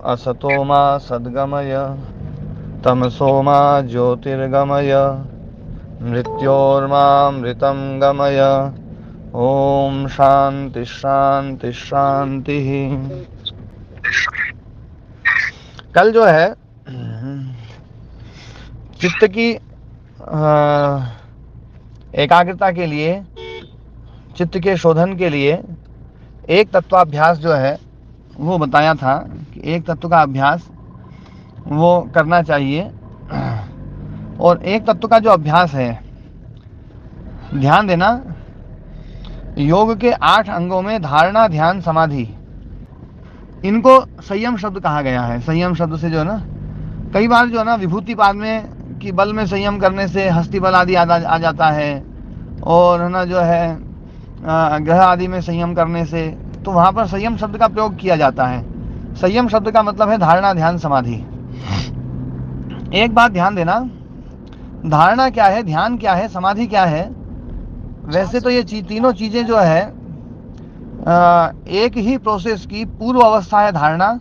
असतो मा सद्गमय तमसो मा ज्योतिर्गमय मृत्योर्मामृतं गमय। ओम शांति शांति शांति। कल जो है चित्त की एकाग्रता के लिए, चित्त के शोधन के लिए एक तत्वाभ्यास जो है वो बताया था कि एक तत्व का अभ्यास वो करना चाहिए। और एक तत्व का जो अभ्यास है, ध्यान देना, योग के 8 अंगों में धारणा, ध्यान, समाधि, इनको संयम शब्द कहा गया है। संयम शब्द से जो है ना, कई बार जो है ना विभूति पाद में कि बल में संयम करने से हस्ती बल आदि आ जाता है, और है ना जो है ग्रह आदि में संयम करने से, तो वहां पर संयम शब्द का प्रयोग किया जाता है। संयम शब्द का मतलब है धारणा, ध्यान, समाधि। एक बात ध्यान देना, धारणा क्या है, ध्यान क्या है, समाधि क्या है। वैसे तो ये तीनों चीजें जो है एक ही प्रोसेस की पूर्व अवस्था है धारणा,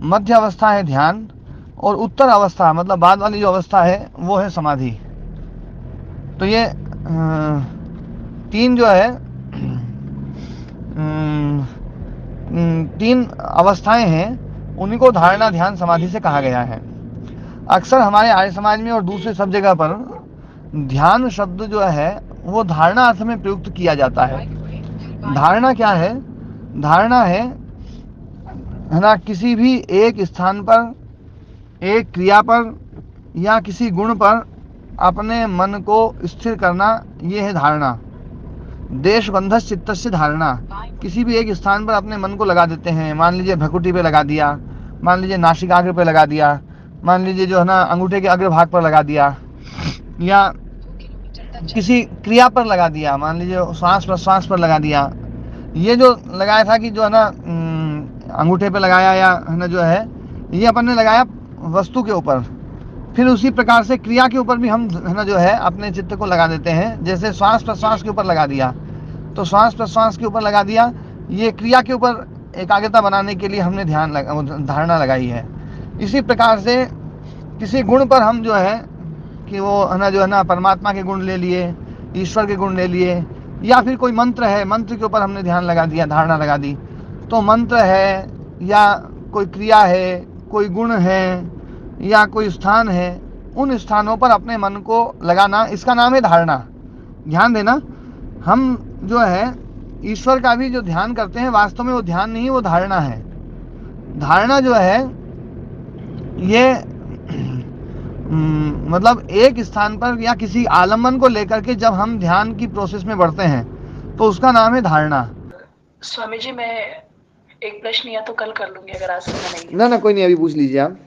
मध्य अवस्था है ध्यान, और उत्तर अवस्था मतलब बाद वाली जो अवस्था है वो है समाधि। तो ये तीन जो है तीन अवस्थाएं हैं, उन्हीं को धारणा, ध्यान, समाधि से कहा गया है। अक्सर हमारे आर्य समाज में और दूसरे सब जगह पर ध्यान शब्द जो है वो धारणा अर्थ में प्रयुक्त किया जाता है। धारणा क्या है? धारणा है ना, किसी भी एक स्थान पर, एक क्रिया पर या किसी गुण पर अपने मन को स्थिर करना, ये है धारणा। देश बंधस चित्तस्य धारणा, किसी भी एक स्थान पर अपने मन को लगा देते हैं। मान लीजिए भ्रुकुटी पे लगा दिया, मान लीजिए नासिकाग्र पे लगा दिया, मान लीजिए जो है ना अंगूठे के अग्रभाग पर लगा दिया, या किसी क्रिया पर लगा दिया, मान लीजिए श्वास प्रश्वास पर लगा दिया। ये जो लगाया था कि जो है ना अंगूठे पे लगाया, या है ना जो है ये अपन ने लगाया वस्तु के ऊपर, फिर उसी प्रकार से क्रिया के ऊपर भी हम है ना जो है अपने चित्त को लगा देते हैं। जैसे श्वास प्रश्वास के ऊपर लगा दिया, तो श्वास प्रश्वास के ऊपर लगा दिया, ये क्रिया के ऊपर एकाग्रता बनाने के लिए हमने धारणा लगाई है। इसी प्रकार से किसी गुण पर हम जो है कि वो है ना जो है ना परमात्मा के गुण ले लिए, ईश्वर के गुण ले लिए, या फिर कोई मंत्र है, मंत्र के ऊपर हमने ध्यान लगा दिया, धारणा लगा दी। तो मंत्र है या कोई क्रिया है, कोई गुण है या कोई स्थान है, उन स्थानों पर अपने मन को लगाना, इसका नाम है धारणा। ध्यान देना, हम जो है ईश्वर का भी जो ध्यान करते हैं, वास्तव में वो ध्यान नहीं, वो धारणा है। धारणा जो है ये मतलब एक स्थान पर या किसी आलम्बन को लेकर के जब हम ध्यान की प्रोसेस में बढ़ते हैं तो उसका नाम है धारणा। स्वामी जी, मैं एक प्रश्न या तो कल कर लूंगी अगर आज समय नहीं है। ना कोई नहीं, अभी पूछ लीजिए आप।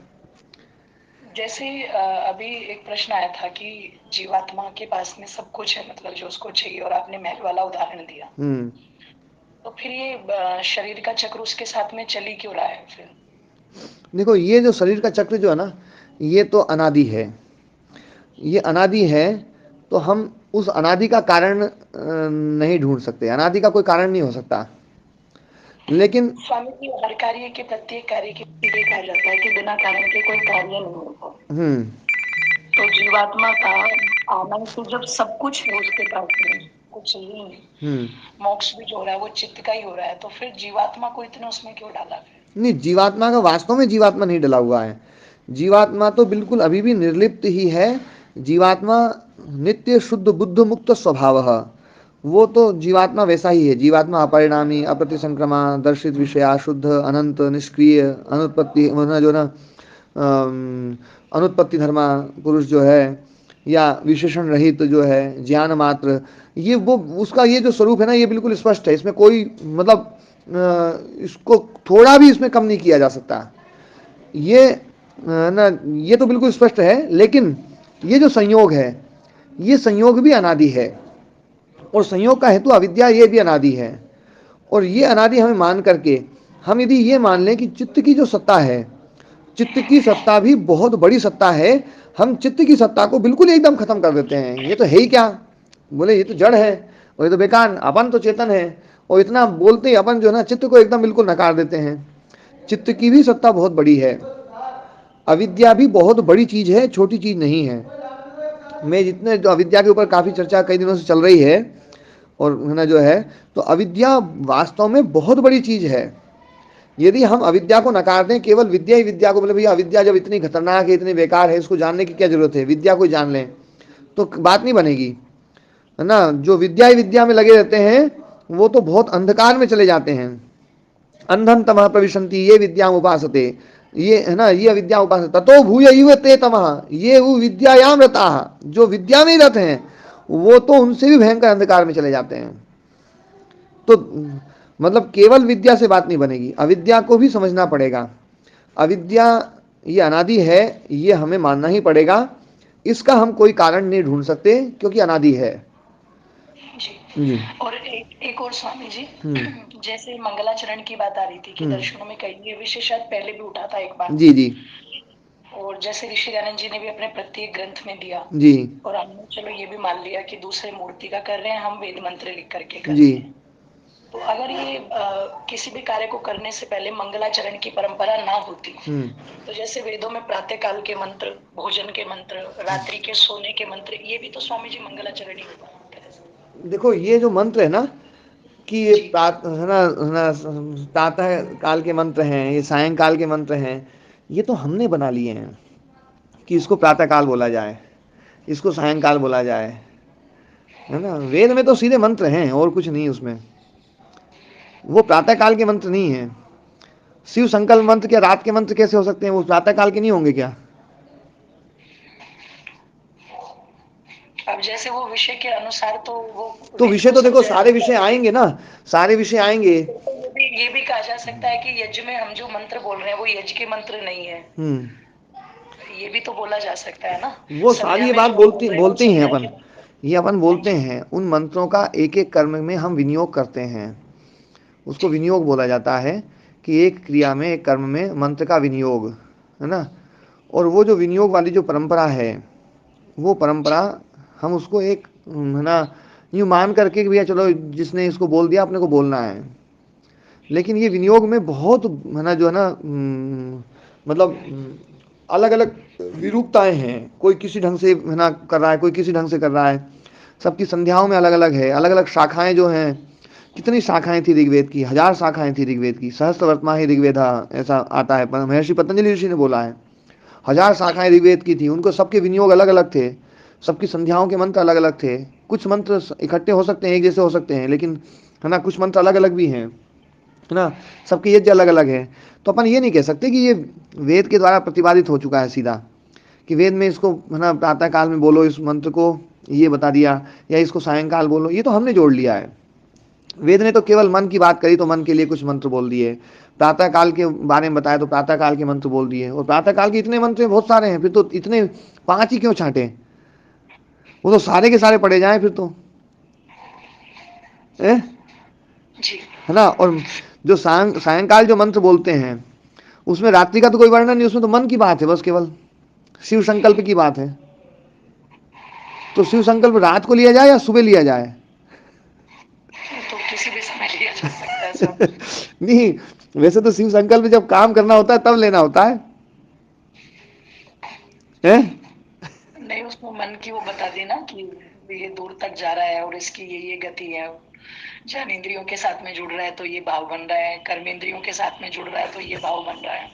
जैसे अभी एक प्रश्न आया था कि जीवात्मा के पास में सब कुछ है, मतलब जो उसको चाहिए, और आपने महल वाला उदाहरण दिया। तो फिर ये शरीर का चक्र उसके साथ में चली क्यों रहा है फिर? देखो, ये जो शरीर का चक्र जो है ना, ये तो अनादि है। ये अनादि है, तो हम उस अनादि का कारण नहीं ढूंढ सकते। अनादि का कोई कारण नहीं हो सकता। लेकिन स्वामी जी, हर कार्य के प्रत्येक कार्य के लिए कहा जाता है कि बिना कारण के कोई कार्य नहीं होता। तो जीवात्मा का आनंद से जब सब कुछ है उसके पास में, कुछ नहीं, मोक्ष भी जो हो रहा है वो चित्त का ही हो रहा है, तो फिर जीवात्मा को इतना उसमें क्यों डाला फिर? नहीं, जीवात्मा का वास्तव में जीवात्मा नहीं डला हुआ है। जीवात्मा तो बिल्कुल अभी भी निर्लिप्त ही है। जीवात्मा नित्य शुद्ध बुद्ध मुक्त स्वभाव, वो तो जीवात्मा वैसा ही है। जीवात्मा अपरिणामी, अप्रतिसंक्रमा, दर्शित विषया, शुद्ध, अनंत, निष्क्रिय, अनुत्पत्ति जो ना अनुत्पत्ति धर्मा पुरुष जो है, या विशेषण रहित जो है, ज्ञान मात्र, ये वो उसका ये जो स्वरूप है ना, ये बिल्कुल स्पष्ट है। इसमें कोई मतलब इसको थोड़ा भी इसमें कम नहीं किया जा सकता। ये ना ये तो बिल्कुल स्पष्ट है। लेकिन ये जो संयोग है, ये संयोग भी अनादि है, और संयोग का हेतु अविद्या, ये भी अनादि है। और ये अनादि हमें मान करके हम यदि ये मान लें कि चित्त की जो सत्ता है, चित्त की सत्ता भी बहुत बड़ी सत्ता है, हम चित्त की सत्ता को बिल्कुल एकदम खत्म कर देते हैं। ये तो है ही क्या, बोले ये तो जड़ है और ये तो बेकार, अपन तो चेतन है, और इतना बोलते ही अपन जो है ना चित्त को एकदम बिल्कुल नकार देते हैं। चित्त की भी सत्ता बहुत बड़ी है। अविद्या भी बहुत बड़ी चीज है, छोटी चीज नहीं है। मैं जितने जो अविद्या के ऊपर काफी चर्चा कई दिनों से चल रही है, और है ना जो है, तो अविद्या वास्तव में बहुत बड़ी चीज है। यदि हम अविद्या को नकार दें, केवल विद्या ही विद्या को बोले भैया अविद्या जब इतनी खतरनाक है, इतनी बेकार है, इसको जानने की क्या जरूरत है, विद्या को जान लें, तो बात नहीं बनेगी, है ना। जो विद्या ही विद्या में लगे रहते हैं वो तो बहुत अंधकार में चले जाते हैं। अंधन तमः प्रविशन्ति ये विद्या उपासते, ये है ना, ये विद्या उपासते ततो भूय युव ते तमः ये वो विद्यायाम रताः, जो विद्या में रत हैं वो तो उनसे भी भयंकर अंधकार में चले जाते हैं। तो मतलब केवल विद्या से बात नहीं बनेगी, अविद्या को भी समझना पड़ेगा। अविद्या ये अनादि है, ये हमें मानना ही पड़ेगा। इसका हम कोई कारण नहीं ढूंढ सकते क्योंकि अनादि है। जी। और एक और स्वामी जी, जैसे मंगलाचरण की बात आ रही थी कि दर्शनों में कई, ये विषय शायद पहले भी उठा था एक बार। जी जी। और जैसे ऋषि दयानंद जी ने भी अपने प्रत्येक ग्रंथ में दिया जी, और हमने चलो ये भी मान लिया कि दूसरे मूर्ति का कर रहे हैं, हम वेद मंत्र लिख करके कर रहे हैं। तो अगर ये किसी भी कार्य को करने से पहले मंगलाचरण की परंपरा ना होती, तो जैसे वेदों में प्रातः काल के मंत्र, भोजन के मंत्र, रात्रि के सोने के मंत्र, ये भी तो स्वामी जी मंगलाचरण ही होता है। देखो ये जो मंत्र है ना, कि ये है ना प्रातः काल के मंत्र हैं, ये सायंकाल के मंत्र हैं, ये तो हमने बना लिए हैं कि इसको प्रातः काल बोला जाए, इसको सायंकाल बोला जाए, है ना। वेद में तो सीधे मंत्र हैं और कुछ नहीं उसमें, वो प्रातः काल के मंत्र नहीं है। शिव संकल्प मंत्र क्या रात के मंत्र कैसे हो सकते हैं, वो प्रातः काल के नहीं होंगे क्या? अब जैसे वो विषय के अनुसार तो विषय तो देखो सारे विषय आएंगे ना, सारे विषय आएंगे। तो ये भी कहा जा सकता है कि यज्ञ में हम जो मंत्र बोल रहे हैं वो यज्ञ के मंत्र नहीं है, ये भी तो बोला जा सकता है ना। वो सारी ये बात बोलते ही हैं अपन, ये अपन बोलते हैं, उन मंत्रों का एक एक कर्म में हम विनियोग करते हैं, उसको विनियोग बोला जाता है कि एक क्रिया में, एक कर्म में मंत्र का विनियोग, है ना। और वो जो विनियोग वाली जो परंपरा है, वो परंपरा हम उसको एक, है ना, यूँ मान करके कि भैया चलो जिसने इसको बोल दिया अपने को बोलना है, लेकिन ये विनियोग में बहुत, है ना, जो है ना, मतलब अलग अलग विरूपताएं हैं। कोई किसी ढंग से, है ना, कर रहा है, कोई किसी ढंग से कर रहा है, सबकी संध्याओं में अलग अलग है, अलग अलग शाखाएं जो हैं। कितनी शाखाएं थी ऋग्वेद की, 1000 शाखाएं थी ऋग्वेद की, सहस्त्र वर्तमा ही ऋग्वेदा ऐसा आता है, महर्षि पतंजलि ऋषि ने बोला है। 1000 शाखाएं ऋग्वेद की थी, उनको सबके विनियोग अलग अलग थे, सबकी संध्याओं के मंत्र अलग अलग थे। कुछ मंत्र इकट्ठे हो सकते हैं, एक जैसे हो सकते हैं, लेकिन है ना कुछ मंत्र अलग अलग भी हैं, है ना, सबके यज्ञ अलग अलग है। तो अपन ये नहीं कह सकते कि ये वेद के द्वारा प्रतिपादित हो चुका है सीधा, कि वेद में इसको, है ना, प्रातः काल में बोलो इस मंत्र को, ये बता दिया, या इसको सायंकाल बोलो, ये तो हमने जोड़ लिया है। वेद ने तो केवल मन की बात करी तो मन के लिए कुछ मंत्र बोल दिए, प्रातः काल के बारे में बताया तो प्रातः काल के मंत्र बोल दिए, और प्रातः काल के इतने मंत्र बहुत सारे हैं, फिर तो इतने 5 ही क्यों छांटे, वो तो सारे के सारे पढ़े जाएं फिर तो, है ना। और जो सायंकाल जो मंत्र बोलते हैं उसमें रात्रि का तो कोई वर्णन नहीं, उसमें तो मन की बात है बस, केवल शिव संकल्प की बात है। तो शिव संकल्प रात को लिया जाए या सुबह लिया जाए? तो किसी भी समय लिया जा सकता है सब। नहीं, वैसे तो शिव संकल्प जब काम करना होता है तब लेना होता है, नहीं उसमें मन की वो बता देना कि ये दूर तक जा रहा है और इसकी ये गति है, ज्ञान इंद्रियों के साथ में जुड़ रहा है तो ये भाव बन रहा है, कर्म इंद्रियों के साथ में जुड़ रहा है तो ये भाव बन रहा है।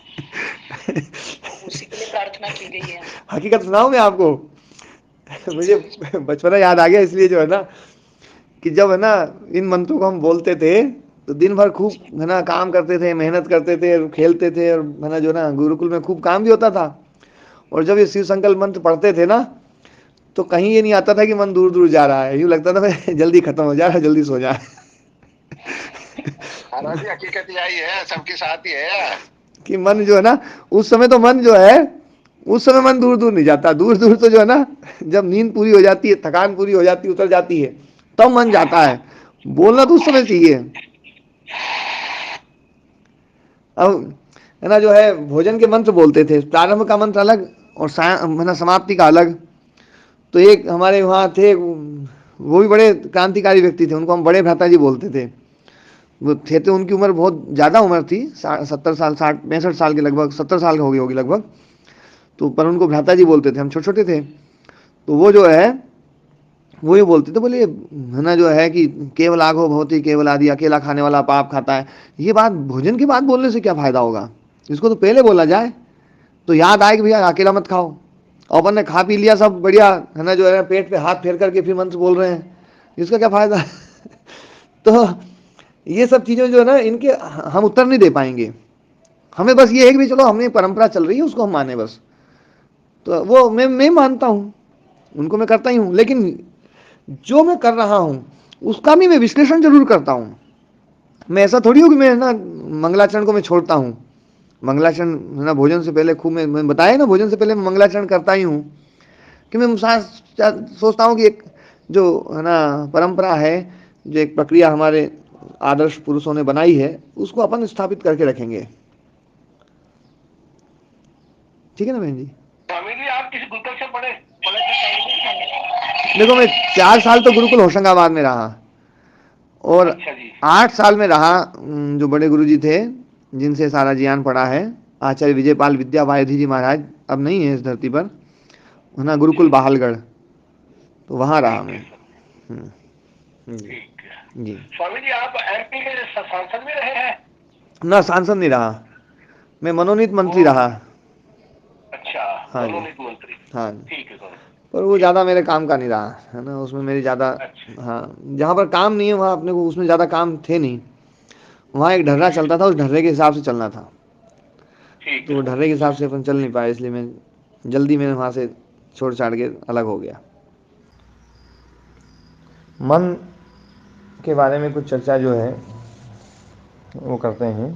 उसी के लिए प्रार्थना की गई है। हकीकत सुनाऊं मैं आपको, मुझे बचपना याद आ गया इसलिए, जो है ना, कि जब है ना इन मंत्रों को हम बोलते थे तो दिन भर खूब, है ना, काम करते थे, मेहनत करते थे, खेलते थे, और है ना जो ना गुरुकुल में खूब काम भी होता था। और जब ये शिव संकल्प मंत्र पढ़ते थे ना तो कहीं ये नहीं आता था कि मन दूर दूर जा रहा है, यूँ लगता था मैं जल्दी खत्म हो जाए, जल्दी सो जाए। हकीकत यही है, सबके साथ ही है कि मन जो है ना, उस समय तो मन जो है, उस समय मन दूर दूर नहीं जाता, दूर दूर तो जो है ना जब नींद पूरी हो जाती है, थकान पूरी हो जाती है, उतर जाती है, तब मन जाता है। बोलना तो उस समय चाहिए। अब है ना जो है भोजन के मंत्र बोलते थे, प्रारंभ का मंत्र अलग और है ना समाप्ति का अलग। तो एक हमारे वहाँ थे, वो भी बड़े क्रांतिकारी व्यक्ति थे, उनको हम बड़े भ्राता जी बोलते थे। वो थे तो उनकी उम्र बहुत ज़्यादा उम्र थी, 70 साल, 60 65 साल के लगभग, 70 साल हो गई होगी लगभग। तो पर उनको भ्राता जी बोलते थे, हम छोटे छोटे थे। तो वो जो है वो ये बोलते थे, बोले है ना जो है कि केवल आगो भवती केवल आदि, अकेला खाने वाला पाप खाता है। ये बात भोजन की बात बोलने से क्या फायदा होगा, इसको तो पहले बोला जाए तो याद आए कि भैया अकेला मत खाओ। और अपन ने खा पी लिया सब बढ़िया, है ना जो है, पेट पे हाथ फेर करके फिर मंत्र बोल रहे हैं, इसका क्या फायदा। तो ये सब चीजें जो है ना, इनके हम उत्तर नहीं दे पाएंगे। हमें बस ये है कि भी चलो हमने परंपरा चल रही है उसको हम माने बस। तो वो मैं मानता हूँ, उनको मैं करता ही हूँ, लेकिन जो मैं कर रहा हूँ उसका भी मैं विश्लेषण जरूर करता हूँ। मैं ऐसा थोड़ी हूँ कि मैं ना मंगलाचरण को मैं छोड़ता हूँ। मंगलाचरण है ना भोजन से पहले खूब मैं बताया ना, भोजन से पहले मैं मंगलाचरण करता ही हूँ। कि मैं सोचता हूँ कि एक जो है ना परंपरा है, जो एक प्रक्रिया हमारे आदर्श पुरुषों ने बनाई है, उसको अपन स्थापित करके रखेंगे। ठीक है ना बहन जी। स्वामी जी आप किसी गुरुकुल से पढ़े पढ़े थे? देखो मैं 4 साल तो गुरुकुल होशंगाबाद में रहा, और अच्छा जी। 8 साल में रहा जो बड़े गुरु जी थे जिनसे सारा ज्ञान पड़ा है, आचार्य विजयपाल विद्या वायधि जी महाराज, अब नहीं है इस धरती पर, है ना, गुरुकुल जी बहालगढ़, तो वहाँ रहा ठीक है मैं। सर, जी ठीक है। जी। स्वामी जी आप एमपी के सांसद में रहे हैं? ना सांसद नहीं रहा, मैं मनोनीत मंत्री वो रहा। अच्छा, हाँ जी। मनोनीत मंत्री। हाँ जी। ठीक है स्वामी, पर वो ठीक। ज़्यादा मेरे काम का नहीं रहा, है ना, उसमें मेरी ज़्यादा, अच्छा हाँ, जहाँ पर काम नहीं है वहाँ अपने को उसमें ज़्यादा काम थे नहीं। वहाँ एक ढर्रा ठीक है चलता था, उस ढर्रे के हिसाब से चलना था। ठीक तो है वो स्वामी ढर्रे के जी। हिसाब से अपन चल नहीं पाए, इसलिए मैं जल्दी मैंने वहाँ से छोड़ छाड़ के अलग हो गया। मन के बारे में कुछ चर्चा जो है वो करते हैं।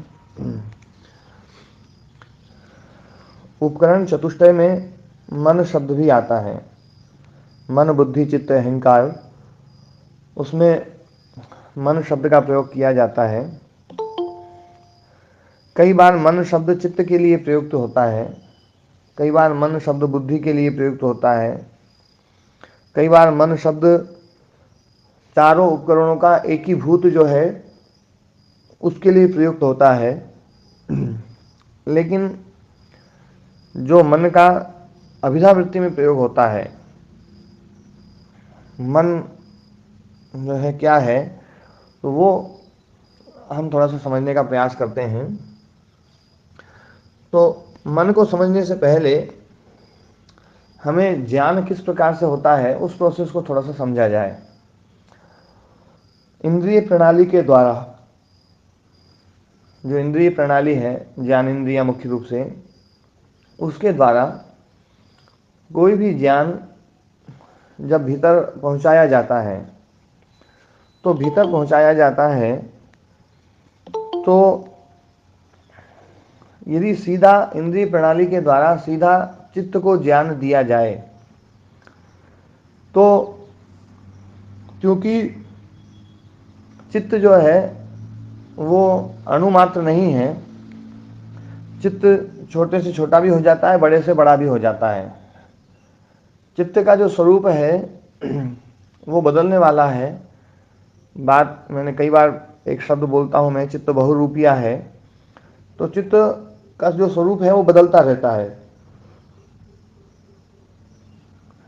उपकरण चतुष्टय में मन शब्द भी आता है। मन बुद्धि चित्त अहंकार, उसमें मन शब्द का प्रयोग किया जाता है। कई बार मन शब्द चित्त के लिए प्रयुक्त होता है, कई बार मन शब्द बुद्धि के लिए प्रयुक्त होता है, कई बार मन शब्द चारों उपकरणों का एकीभूत जो है उसके लिए प्रयुक्त होता है। लेकिन जो मन का अभिधावृत्ति में प्रयोग होता है, मन जो है क्या है, तो वो हम थोड़ा सा समझने का प्रयास करते हैं। तो मन को समझने से पहले हमें ज्ञान किस प्रकार से होता है उस प्रोसेस को थोड़ा सा समझा जाए। इंद्रिय प्रणाली के द्वारा, जो इंद्रिय प्रणाली है, ज्ञान इंद्रिया मुख्य रूप से, उसके द्वारा कोई भी ज्ञान जब भीतर पहुंचाया जाता है, तो भीतर पहुंचाया जाता है तो यदि सीधा इंद्रिय प्रणाली के द्वारा सीधा चित्त को ज्ञान दिया जाए, तो क्योंकि चित्त जो है वो अणुमात्र नहीं है, चित्त छोटे से छोटा भी हो जाता है, बड़े से बड़ा भी हो जाता है। चित्त का जो स्वरूप है वो बदलने वाला है। बात मैंने कई बार एक शब्द बोलता हूँ मैं, चित्त बहुरूपिया है। तो चित्त का जो स्वरूप है वो बदलता रहता है।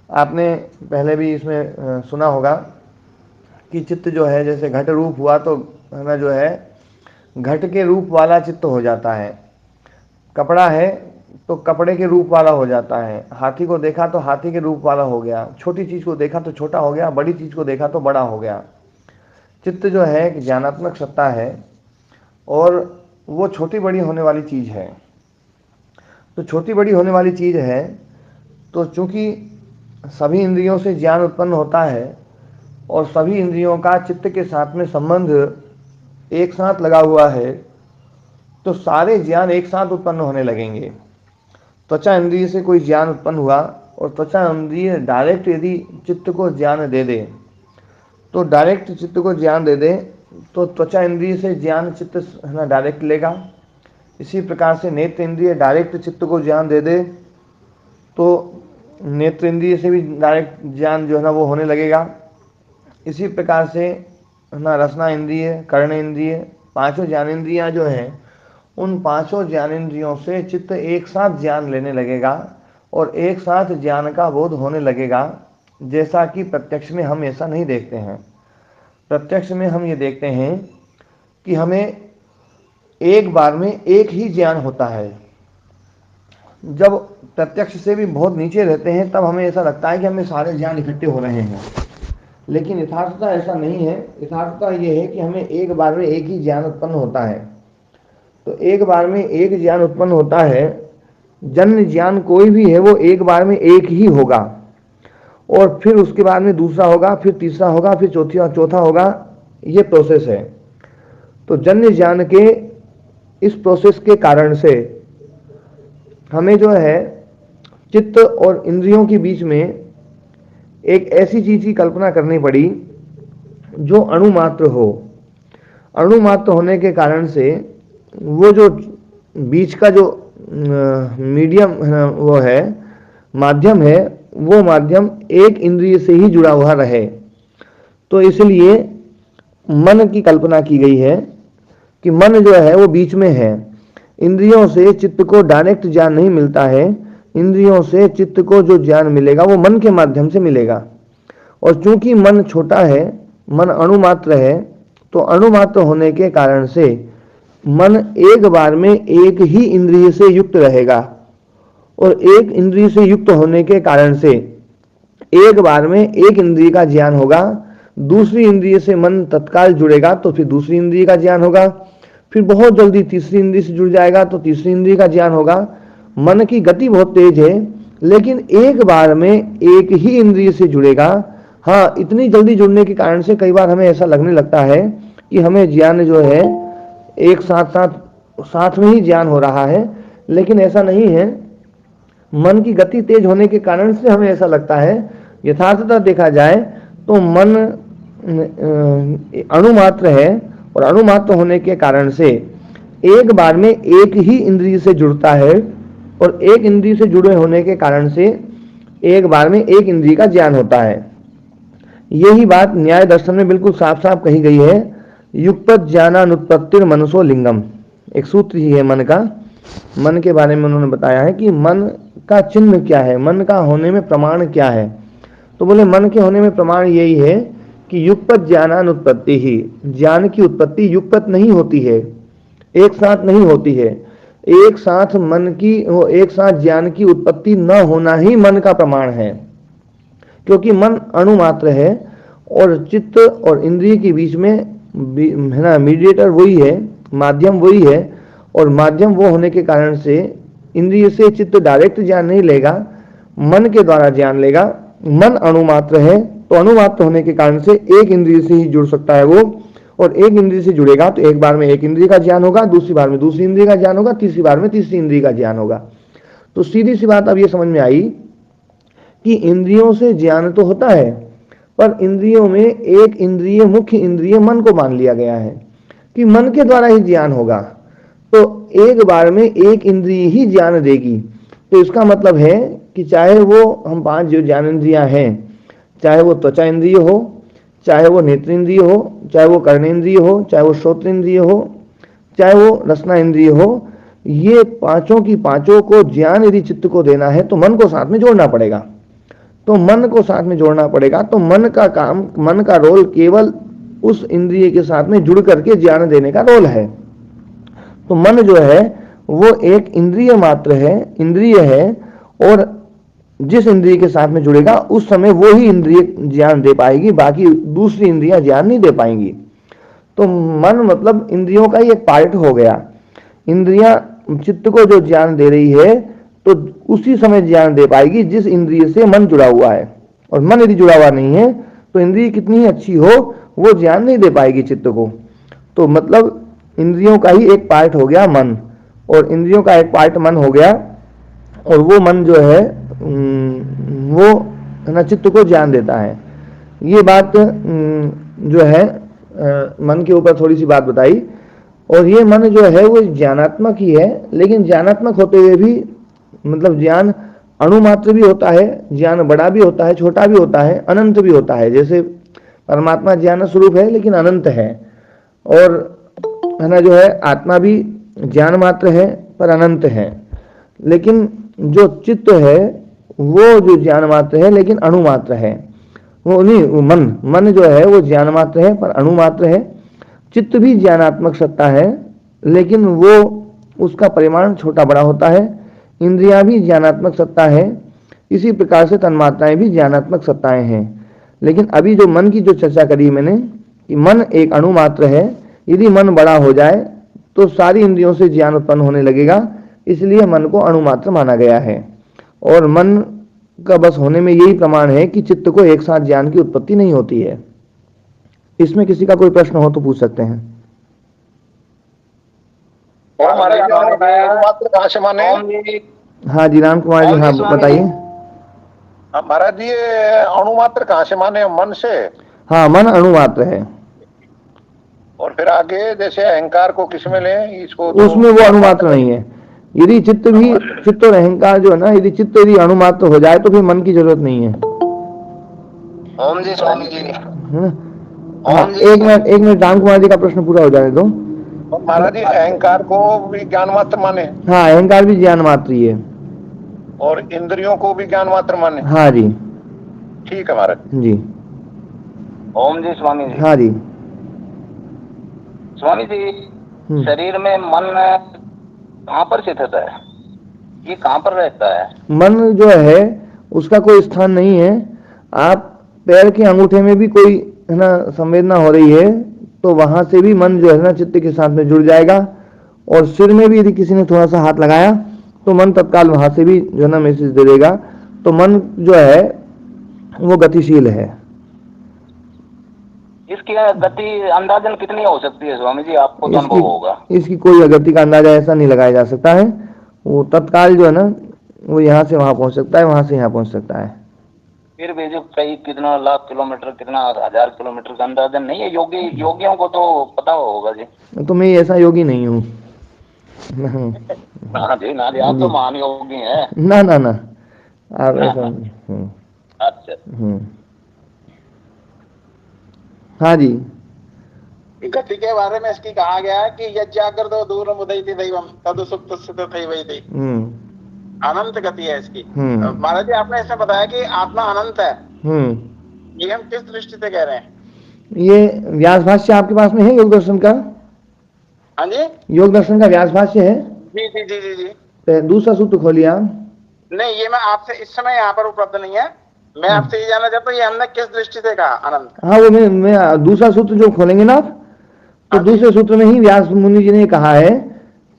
आपने पहले भी इसमें सुना होगा कि चित्त जो है जैसे घट रूप हुआ, तो हमें जो है घट के रूप वाला चित्त हो जाता है। कपड़ा है तो कपड़े के रूप वाला हो जाता है, हाथी को देखा तो हाथी के रूप वाला हो गया, छोटी चीज को देखा तो छोटा हो गया, बड़ी चीज को देखा तो बड़ा हो गया। चित्त जो है एक ज्ञानात्मक सत्ता है, और वो छोटी बड़ी होने वाली चीज है। तो छोटी बड़ी होने वाली चीज है, तो चूंकि सभी इंद्रियों से ज्ञान उत्पन्न होता है और सभी इंद्रियों का चित्त के साथ में संबंध एक साथ लगा हुआ है, तो सारे ज्ञान एक साथ उत्पन्न होने लगेंगे। त्वचा इंद्रिय से कोई ज्ञान उत्पन्न हुआ और त्वचा इंद्रिय डायरेक्ट यदि चित्त को ज्ञान दे दे, तो डायरेक्ट चित्त को ज्ञान दे दे, तो त्वचा इंद्रिय से ज्ञान चित्त है ना डायरेक्ट लेगा। इसी प्रकार से नेत्र इंद्रिय डायरेक्ट चित्त को ज्ञान दे दे, तो नेत्र इंद्रिय से भी डायरेक्ट ज्ञान जो है ना वो होने लगेगा। इसी प्रकार से है ना रसना इंद्रिय, कर्ण इंद्रिय, पांचों ज्ञानेंद्रियां जो हैं, उन पांचों ज्ञानेंद्रियों से चित्त एक साथ ज्ञान लेने लगेगा और एक साथ ज्ञान का बोध होने लगेगा, जैसा कि प्रत्यक्ष में हम ऐसा नहीं देखते हैं। प्रत्यक्ष में हम ये देखते हैं कि हमें एक बार में एक ही ज्ञान होता है। जब प्रत्यक्ष से भी बहुत नीचे रहते हैं तब हमें ऐसा लगता है कि हमें सारे ज्ञान इकट्ठे हो रहे हैं, लेकिन यथार्थता ऐसा नहीं है। यथार्थता ये है कि हमें एक बार में एक ही ज्ञान उत्पन्न होता है। तो एक बार में एक ज्ञान उत्पन्न होता है। जन्य ज्ञान कोई भी है वो एक बार में एक ही होगा, और फिर उसके बाद में दूसरा होगा, फिर तीसरा होगा, फिर चौथा होगा। ये प्रोसेस है। तो जन्य ज्ञान के इस प्रोसेस के कारण से हमें जो है चित्त और इंद्रियों के बीच में एक ऐसी चीज की कल्पना करनी पड़ी जो अणुमात्र हो। अणुमात्र होने के कारण से वो जो बीच का जो मीडियम वो है, माध्यम है, वो माध्यम एक इंद्रिय से ही जुड़ा हुआ रहे। तो इसलिए मन की कल्पना की गई है कि मन जो है वो बीच में है। इंद्रियों से चित्त को डायरेक्ट ज्ञान नहीं मिलता है। इंद्रियों से चित्त को जो ज्ञान मिलेगा वो मन के माध्यम से मिलेगा। और चूंकि मन छोटा है, मन अणुमात्र है, तो अणुमात्र होने के कारण से मन एक बार में एक ही इंद्रिय से युक्त रहेगा, और एक इंद्रिय से युक्त होने के कारण से एक बार में एक इंद्रिय का ज्ञान होगा। दूसरी इंद्रिय से मन तत्काल जुड़ेगा तो फिर दूसरी इंद्रिय का ज्ञान होगा, फिर बहुत जल्दी तीसरी इंद्रिय से जुड़ जाएगा तो तीसरी इंद्रिय का ज्ञान होगा। मन की गति बहुत तेज है, लेकिन एक बार में एक ही इंद्रिय से जुड़ेगा। हाँ, इतनी जल्दी जुड़ने के कारण से कई बार हमें ऐसा लगने लगता है कि हमें ज्ञान जो है एक साथ में ही ज्ञान हो रहा है, लेकिन ऐसा नहीं है। मन की गति तेज होने के कारण से हमें ऐसा लगता है। यथार्थता देखा जाए तो मन अणुमात्र है, और अणुमात्र होने के कारण से एक बार में एक ही इंद्रिय से जुड़ता है, और एक इंद्रिय से जुड़े होने के कारण से एक बार में एक इंद्रिय का ज्ञान होता है। यही बात न्याय दर्शन में बिल्कुल साफ साफ कही गई है। युगपत ज्ञानानुत्पत्तिर मनसो लिंगम, एक सूत्र ही है मन का। मन के बारे में उन्होंने बताया है कि मन का चिन्ह क्या है, मन का होने में प्रमाण क्या है। तो बोले मन के होने में प्रमाण यही है कि युगपत ज्ञानानुत्पत्ति ही, ज्ञान की उत्पत्ति युगपत नहीं होती है, एक साथ नहीं होती है। एक साथ मन की, एक साथ ज्ञान की उत्पत्ति न होना ही मन का प्रमाण है, क्योंकि मन अणुमात्र है और चित्त और इंद्रिय के बीच में है ना, मीडिएटर वही है, माध्यम वही है। और माध्यम वो होने के कारण से इंद्रिय से चित्त डायरेक्ट ज्ञान नहीं लेगा, मन के द्वारा ज्ञान लेगा। मन अणुमात्र है, तो अणुमात्र होने के कारण से एक इंद्रिय से ही जुड़ सकता है वो, और एक इंद्रिय से जुड़ेगा तो एक बार में एक इंद्रिय का ज्ञान होगा, दूसरी बार में दूसरी इंद्रिय का ज्ञान होगा, तीसरी बार में तीसरी इंद्रिय का ज्ञान होगा। तो सीधी सी बात अब ये समझ में आई कि इंद्रियों से ज्ञान तो होता है, पर इंद्रियों में एक इंद्रिय, मुख्य इंद्रिय मन को मान लिया गया है कि मन के द्वारा ही ज्ञान होगा, तो एक बार में एक इंद्रिय ही ज्ञान देगी। तो इसका मतलब है कि चाहे वो हम पांच जो ज्ञानेंद्रियां हैं, चाहे वो त्वचा इंद्रिय हो, चाहे वो नेत्र इंद्रिय हो, चाहे वो कर्णेंद्रिय हो, चाहे वो श्रोत्र इंद्रिय हो, चाहे वो रसना इंद्रिय हो, ये पांचों की पांचों को ज्ञान यदि चित्त को देना है तो मन को साथ में जोड़ना पड़ेगा। तो मन को साथ में जोड़ना पड़ेगा, तो मन का काम, मन का रोल केवल उस इंद्रिय के साथ में जुड़ करके ज्ञान देने का रोल है। तो मन जो है वो एक इंद्रिय मात्र है, इंद्रिय है, और जिस इंद्रिय के साथ में जुड़ेगा उस समय वो ही इंद्रिय ज्ञान दे पाएगी, बाकी दूसरी इंद्रियां ज्ञान नहीं दे पाएंगी। तो मन मतलब इंद्रियों का ही एक पार्ट हो गया। इंद्रियां चित्त को जो ज्ञान दे रही है तो उसी समय ज्ञान दे पाएगी जिस इंद्रिय से मन जुड़ा हुआ है। और मन यदि जुड़ा हुआ नहीं है तो इंद्रिय कितनी ही अच्छी हो वो ज्ञान नहीं दे पाएगी चित्त को। तो मतलब इंद्रियों का ही एक पार्ट हो गया मन, और इंद्रियों का एक पार्ट मन हो गया, और वो मन जो है वो है ना चित्त को ज्ञान देता है। ये बात जो है मन के ऊपर थोड़ी सी बात बताई। और ये मन जो है वो ज्ञानात्मक ही है, लेकिन ज्ञानात्मक होते हुए भी मतलब ज्ञान अणुमात्र भी होता है, ज्ञान बड़ा भी होता है, छोटा भी होता है, अनंत भी होता है। जैसे परमात्मा ज्ञान स्वरूप है लेकिन अनंत है, और है ना, जो है आत्मा भी ज्ञान मात्र है पर अनंत है, लेकिन जो चित्त है वो जो ज्ञान मात्र है लेकिन अणु मात्र है। वो नहीं, वो मन जो है वो ज्ञान मात्र है पर अणु मात्र है। चित्त भी ज्ञानात्मक सत्ता है लेकिन वो उसका परिमाण छोटा बड़ा होता है। इंद्रियां भी ज्ञानात्मक सत्ता है, इसी प्रकार से तन्मात्राएं भी ज्ञानात्मक सत्ताएं हैं। लेकिन अभी जो मन की जो चर्चा करी मैंने कि मन एक अणु मात्र है, यदि मन बड़ा हो जाए तो सारी इंद्रियों से ज्ञान उत्पन्न होने लगेगा, इसलिए मन को अणु मात्र माना गया है। और मन का बस होने में यही प्रमाण है कि चित्त को एक साथ ज्ञान की उत्पत्ति नहीं होती है। इसमें किसी का कोई प्रश्न हो तो पूछ सकते हैं। मात्र कहाँ से माने? हाँ जी राम कुमार जी, हाँ बताइए। महाराज जी अणु मात्र कहाँ से माने? मन से? हाँ, मन अणु मात्र है। और फिर आगे जैसे अहंकार को किस में लें? इसको उसमें वो अणु मात्र नहीं है। यदि चित्त और अहंकार जो है ना, यदि चित्त यदि अणु मात्र हो जाए तो फिर मन की जरूरत नहीं है। ओम जी स्वामी जी। एक मिनट राम कुमार जी का प्रश्न पूरा हो जाने दो। महाराज जी अहंकार को भी ज्ञान मात्र माने? हाँ, अहंकार भी ज्ञान मात्र ही है। और इंद्रियों को भी ज्ञान मात्र माने? हाँ जी, ठीक है महाराज जी। ओम जी स्वामी जी। हाँ जी स्वामी जी, शरीर में मन कहाँ पर स्थित है? ये कहाँ पर रहता है? मन जो है उसका कोई स्थान नहीं है। आप पैर के अंगूठे में भी कोई है ना संवेदना हो रही है तो वहां से भी मन जो है ना चित्त के साथ में जुड़ जाएगा। और सिर में भी यदि किसी ने थोड़ा सा हाथ लगाया तो मन तत्काल वहां से भी जो है ना मैसेज दे देगा। तो मन जो है वो गतिशील है। इसकी गति अंदाजन कितनी हो सकती है स्वामी जी? आपको तो अनुभव होगा। इसकी कोई गति का अंदाजा ऐसा नहीं लगाया जा सकता है। वो तत्काल जो है ना वो यहाँ से वहां पहुंच सकता है, वहां से यहाँ पहुंच सकता है। फिर भी जो कई कितना लाख किलोमीटर, कितना हजार किलोमीटर का अंदाजन नहीं है। योगियों को तो पता होगा जी। तो मैं ऐसा योगी नहीं हूँ। हाँ जी, ना जी, आप तो महान योगी हैं। ना ना ना, आप ऐसा। अच्छा। हाँ जी, गति के बारे में इसकी कहा गया है कि यज्ञागर दो दूर मुदयति दैवम तद सुप्त स्थित थई वही थी। अनंत गति है इसकी। महाराज जी आपने इसमें बताया कि आत्मा अनंत है। ये हम किस दृष्टि से कह रहे हैं? ये व्यास भाष्य आपके पास में है योग दर्शन का? हाँ जी, योग दर्शन का व्यास भाष्य है। जी जी जी जी जी। तो दूसरा सूत्र खोलिए आप। नहीं, ये मैं आपसे इस समय यहाँ पर उपलब्ध नहीं है। मैं आपसे ये जानना चाहता हूँ ये हमने किस दृष्टि से कहा अनंत? हाँ, वो मैं दूसरा सूत्र जो खोलेंगे ना आप, तो दूसरे सूत्र में ही व्यास मुनि जी ने कहा है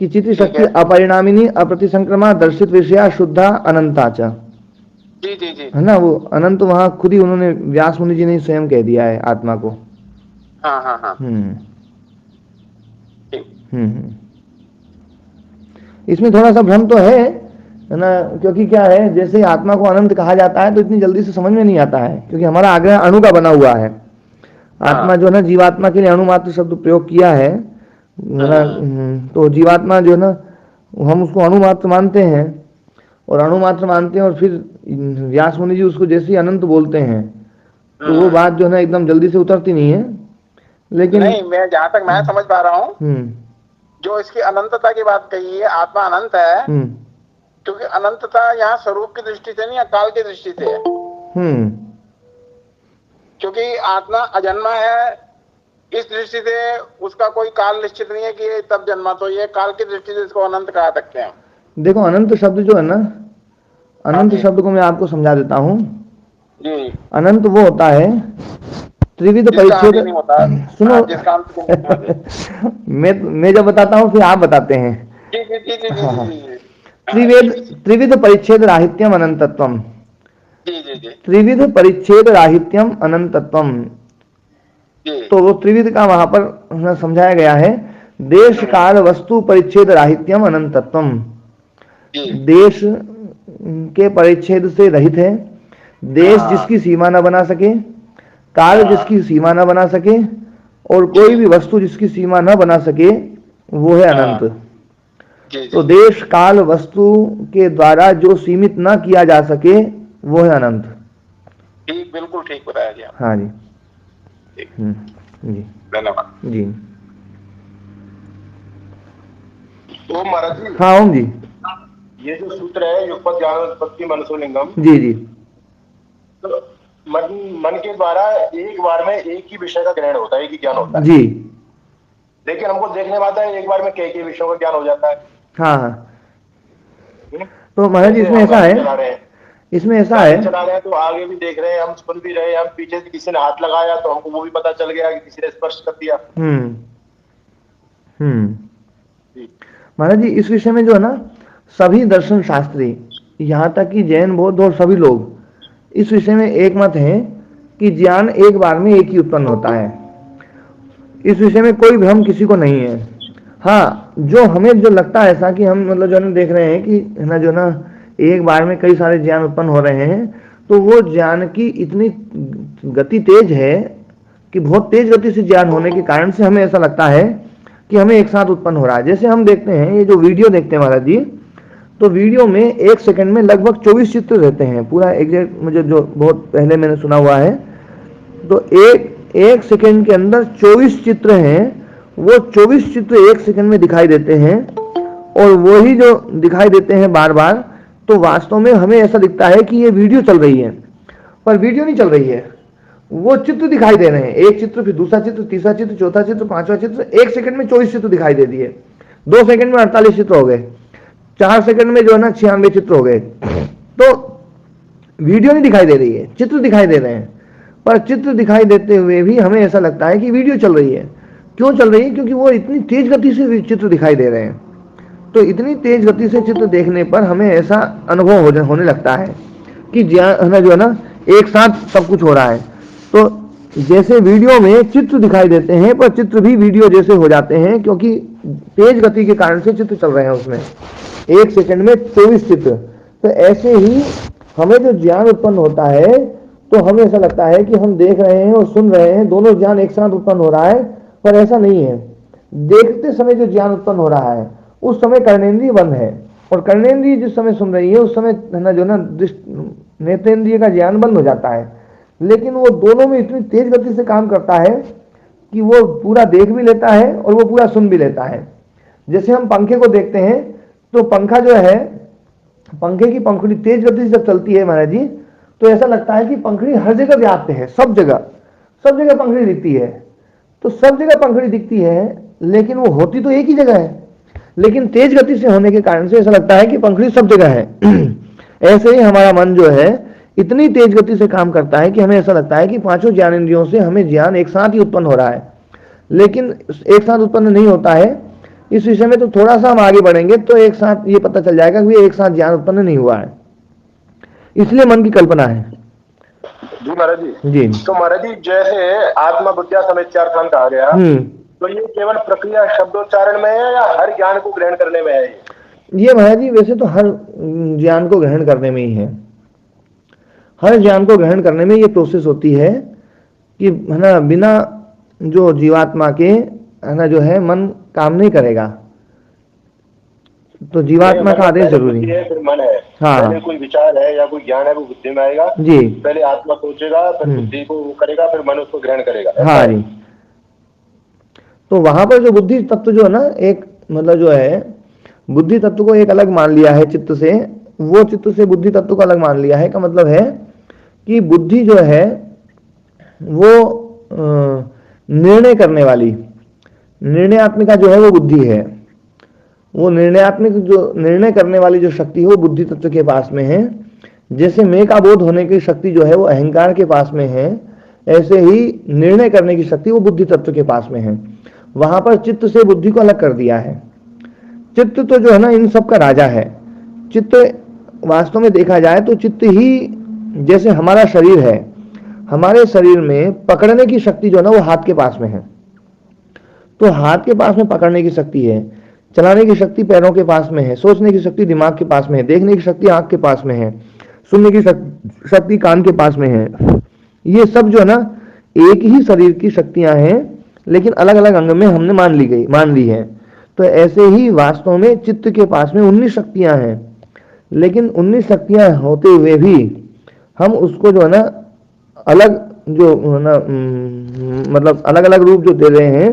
कि चित्त शक्ति अपरिणामिनी अप्रतिसंक्रमा दर्शित विषया शुद्धा अनंताच। जी जी जी, है ना, वो अनंत वहां खुद ही उन्होंने व्यास मुनि जी ने स्वयं कह दिया है आत्मा को। हाँ हाँ हाँ। इसमें थोड़ा सा भ्रम तो है ना, क्योंकि क्या है, जैसे आत्मा को अनंत कहा जाता है तो इतनी जल्दी से समझ में नहीं आता है, क्योंकि हमारा आग्रह अणु का बना हुआ है। आत्मा जो है ना, जीवात्मा के लिए अणुमात्र शब्द प्रयोग किया है ना, तो जीवात्मा जो है ना हम उसको अणुमात्र मानते हैं, और अणुमात्र मानते हैं, और फिर व्यास मुनि जी उसको जैसे ही अनंत बोलते हैं तो वो बात जो है ना एकदम जल्दी से उतरती नहीं है। लेकिन नहीं, मैं जहाँ तक मैं समझ पा रहा हूँ, जो इसकी अनंतता की बात कही है, आत्मा अनंत है, क्योंकि अनंतता यहाँ स्वरूप की दृष्टि से नहीं या काल की दृष्टि से है। क्योंकि आत्मा अजन्मा है, इस दृष्टि से उसका कोई काल निश्चित नहीं है कि तब जन्मा, तो ये काल की दृष्टि से इसको अनंत कहा सकते हैं। देखो, अनंत शब्द जो है ना, अनंत शब्द को मैं आपको समझा देता हूँ जी। अनंत वो होता है त्रिविध परिच्छेद। सुनो, मैं जब बताता हूँ फिर आप बताते हैं। त्रिविध परिच्छेद राहित्यम अनंतत्वम। त्रिविध परिच्छेद राहित्यम अनंतत्वम। तो वो त्रिविध का वहां पर समझाया गया है। देश काल वस्तु परिच्छेद राहित्यम अनंतत्वम। देश के परिच्छेद से रहित है, देश जिसकी सीमा न बना सके, काल जिसकी सीमा न बना सके, और कोई भी वस्तु जिसकी सीमा न बना सके, वो है अनंत। तो देश काल वस्तु के द्वारा जो सीमित न किया जा सके वो है अनंत। ठीक, बिल्कुल ठीक बताया जी। हाँ जी, जी धन्यवाद जी। ओम महाराज जी। हाँ ओम जी। ये जो सूत्र है युगपत ज्ञान उत्पत्ति मनसोलिंगम, जी जी। तो मन के द्वारा एक बार में एक ही विषय का ग्रहण होता है, एक ही ज्ञान होता है जी। लेकिन हमको देखने में आता है एक बार में कई विषयों का ज्ञान हो जाता है। हाँ हाँ। तो महाराज इसमें ऐसा है, इसमें ऐसा है, चला रहे हैं तो आगे भी देख रहे हैं, हम सुन भी रहे हैं, हम पीछे से किसी ने हाथ लगाया तो हमको वो भी पता चल गया कि किसी ने स्पर्श कर दिया। महाराज जी इस विषय में जो है ना सभी दर्शन शास्त्री, यहाँ तक कि जैन बौद्ध और सभी लोग इस विषय में एक मत है कि ज्ञान एक बार में एक ही उत्पन्न होता है। इस विषय में कोई भ्रम किसी को नहीं है। हाँ, जो हमें जो लगता है ऐसा कि हम मतलब जो है देख रहे हैं कि है ना जो ना एक बार में कई सारे ज्ञान उत्पन्न हो रहे हैं, तो वो ज्ञान की इतनी गति तेज है कि बहुत तेज गति से ज्ञान होने के कारण से हमें ऐसा लगता है कि हमें एक साथ उत्पन्न हो रहा है। जैसे हम देखते हैं ये जो वीडियो देखते हैं महाराज जी, तो वीडियो में एक सेकंड में लगभग 24 चित्र रहते हैं, पूरा एग्जैक्ट मुझे जो बहुत पहले मैंने सुना हुआ है, तो एक सेकंड के अंदर 24 चित्र हैं। वो 24 चित्र एक सेकंड में दिखाई देते हैं और वही जो दिखाई देते हैं बार बार, तो वास्तव में हमें ऐसा दिखता है कि ये वीडियो चल रही है, पर वीडियो नहीं चल रही है, वो चित्र दिखाई दे रहे हैं। एक चित्र, फिर दूसरा चित्र, तीसरा चित्र, चौथा चित्र, पांचवा चित्र, एक सेकंड में 24 चित्र दिखाई दे दिए। 2 सेकंड में 48 चित्र हो गए, 4 सेकंड में जो है ना 96 चित्र हो गए। तो वीडियो नहीं दिखाई दे रही है, चित्र दिखाई दे रहे हैं, पर चित्र दिखाई देते हुए भी हमें ऐसा लगता है कि वीडियो चल रही है। क्यों चल रही है? क्योंकि वो इतनी तेज गति से चित्र दिखाई दे रहे हैं। तो इतनी तेज गति से चित्र देखने पर हमें ऐसा अनुभव होने लगता है कि ज्ञान जो है ना एक साथ सब कुछ हो रहा है। तो जैसे वीडियो में चित्र दिखाई देते हैं, पर चित्र भी वीडियो जैसे हो जाते हैं, क्योंकि तेज गति के कारण से चित्र चल रहे हैं उसमें, एक सेकंड में 24 चित्र। तो ऐसे ही हमें जो ज्ञान उत्पन्न होता है, तो हमें ऐसा लगता है कि हम देख रहे हैं और सुन रहे हैं, दोनों ज्ञान एक साथ उत्पन्न हो रहा है, पर ऐसा नहीं है। देखते समय जो ज्ञान उत्पन्न हो रहा है उस समय कर्णेंद्रिय बंद है, और कर्णेंद्रिय जिस समय सुन रही है उस समय जो ना नेत्रेंद्रिय का ज्ञान बंद हो जाता है। लेकिन वो दोनों में इतनी तेज गति से काम करता है कि वो पूरा देख भी लेता है और वो पूरा सुन भी लेता है। जैसे हम पंखे को देखते हैं, तो पंखा जो है, पंखे की पंखुड़ी तेज गति से जब चलती है महाराज जी, तो ऐसा लगता है कि पंखुड़ी हर जगह व्याप्त है, सब जगह पंखुड़ी दिखती है। तो सब जगह पंखुड़ी दिखती है, लेकिन वो होती तो एक ही जगह है, लेकिन तेज गति से होने के कारण से ऐसा लगता है कि पंखुड़ी सब जगह है। ऐसे ही हमारा मन जो है इतनी तेज गति से काम करता है कि हमें ऐसा लगता है कि पांचों ज्ञानेंद्रियों से हमें ज्ञान एक साथ ही उत्पन्न हो रहा है, लेकिन एक साथ उत्पन्न नहीं होता है। इस विषय में तो थोड़ा सा हम आगे बढ़ेंगे तो एक साथ ये पता चल जाएगा कि एक साथ ज्ञान उत्पन्न नहीं हुआ है, इसलिए मन की कल्पना है। जी महाराज जी। तो महाराज जी जैसे आत्मा विद्या समेत्यार्थन कहा गया, तो ये केवल प्रक्रिया शब्दोच्चारण में है या हर ज्ञान को ग्रहण करने में है? ये महाराज जी वैसे तो हर ज्ञान को ग्रहण करने में ही है। हर ज्ञान को ग्रहण करने में ये प्रोसेस होती है कि है ना, बिना जो जीवात्मा के है ना जो है मन काम नहीं करेगा, तो जीवात्मा का आदेश जरूरी है। फिर मन है, हाँ, पहले कोई विचार है या कोई ज्ञान है वो बुद्धि में आएगा जी, पहले आत्मा सोचेगा, फिर बुद्धि को करेगा, फिर मन उसको ग्रहण करेगा। हाँ जी। तो वहां पर जो बुद्धि तत्व जो है ना, एक मतलब जो है बुद्धि तत्व को एक अलग मान लिया है चित्त से, वो चित्त से बुद्धि तत्व को अलग मान लिया है। का मतलब है कि बुद्धि जो है वो निर्णय करने वाली, निर्णयात्मिका जो है वो बुद्धि है। वो निर्णयात्मिक जो निर्णय करने वाली जो शक्ति है वो बुद्धि तत्व के पास में है। जैसे मैं का बोध होने की शक्ति जो है वो अहंकार के पास में है, ऐसे ही निर्णय करने की शक्ति वो बुद्धि तत्व के पास में है। वहां पर चित्त से बुद्धि को अलग कर दिया है। चित्त तो जो है ना इन सब का राजा है। चित्त वास्तव में देखा जाए तो चित्त ही, जैसे हमारा शरीर है, हमारे शरीर में पकड़ने की शक्ति जो है ना वो हाथ के पास में है। तो हाथ के पास में पकड़ने की शक्ति है, चलाने की शक्ति पैरों के पास में है, सोचने की शक्ति दिमाग के पास में है, देखने की शक्ति आंख के पास में है, सुनने की शक्ति कान के पास में है। ये सब जो है ना एक ही शरीर की शक्तियां हैं, लेकिन अलग अलग अंग में हमने मान ली है। तो ऐसे ही वास्तव में चित्त के पास में 19 शक्तियां हैं, लेकिन 19 शक्तियां होते हुए भी हम उसको जो है ना अलग जो है ना मतलब अलग अलग रूप जो दे रहे हैं,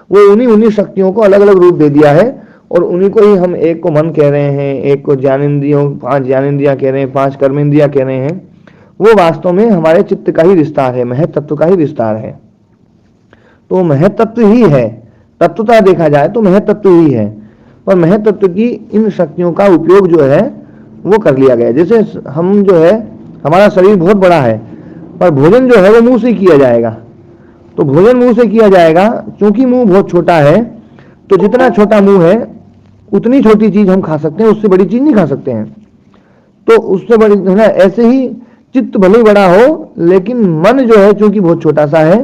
वो उन्हीं 19 शक्तियों को अलग अलग रूप दे दिया है। और उन्हीं को ही हम एक को मन कह रहे हैं, एक को ज्ञानेंद्रियों, 5 ज्ञानेंद्रियां कह रहे हैं, 5 कर्मेंद्रियां कह रहे हैं, वो वास्तव में हमारे चित्त का ही विस्तार है, महत तत्व का ही विस्तार है। तो महत तत्व ही है, तत्वता देखा जाए तो महत तत्व ही है, पर महत तत्व की इन शक्तियों का उपयोग जो है वो कर लिया गया। जैसे हम जो है, हमारा शरीर बहुत बड़ा है, पर भोजन जो है वो मुंह से किया जाएगा, तो भोजन मुंह से किया जाएगा, क्योंकि मुंह बहुत छोटा है, तो जितना छोटा मुंह है उतनी छोटी चीज हम खा सकते हैं, उससे बड़ी चीज नहीं खा सकते हैं। तो उससे बड़ी है ना, ऐसे ही चित्त भले बड़ा हो, लेकिन मन जो है चूंकि बहुत छोटा सा है,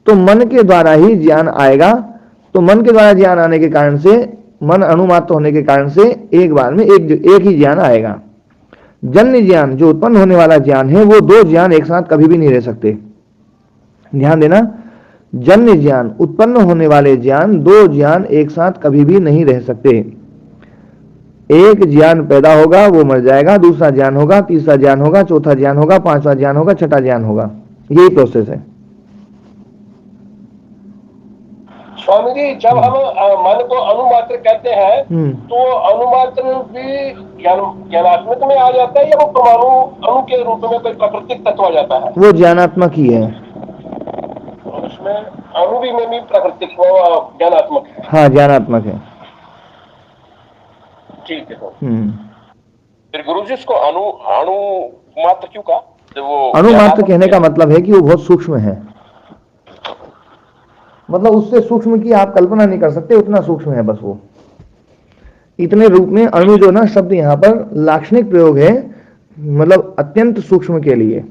तो मन के द्वारा ही ज्ञान आएगा। तो मन के द्वारा ज्ञान आने के कारण से, मन अणुमात्र होने के कारण से एक बार में एक ही ज्ञान आएगा। जन्य ज्ञान जो उत्पन्न होने वाला ज्ञान है, वो 2 ज्ञान एक साथ कभी भी नहीं रह सकते। ध्यान देना, जन्य ज्ञान, उत्पन्न होने वाले ज्ञान, 2 ज्ञान एक साथ कभी भी नहीं रह सकते। एक ज्ञान पैदा होगा, वो मर जाएगा, दूसरा ज्ञान होगा, तीसरा ज्ञान होगा, चौथा ज्ञान होगा, 5वां ज्ञान होगा, 6ठा ज्ञान होगा। यही प्रोसेस है। स्वामी जी, जब हम मन को अनुमात्र कहते हैं, तो अनुमात्र भी ज्ञानात्मक में आ जाता है, या वो परमाणु अणु के रूप में कोई प्राकृतिक तत्व आ जाता है? वो ज्ञानात्मक ही है। उसमें अणु भी में भी प्राकृतिक ज्ञानात्मक है। हाँ, ज्ञानात्मक है। ठीक है। फिर गुरु जी इसको अणु मात्र क्यों कहा? वो अणु मात्र कहने का मतलब है कि वो बहुत सूक्ष्म है, मतलब उससे सूक्ष्म की आप कल्पना नहीं कर सकते, उतना सूक्ष्म है बस वो। इतने रूप में अणु जो ना शब्द यहाँ पर लाक्षणिक प्रयोग है, मतलब अत्यंत सूक्ष्म के लिए।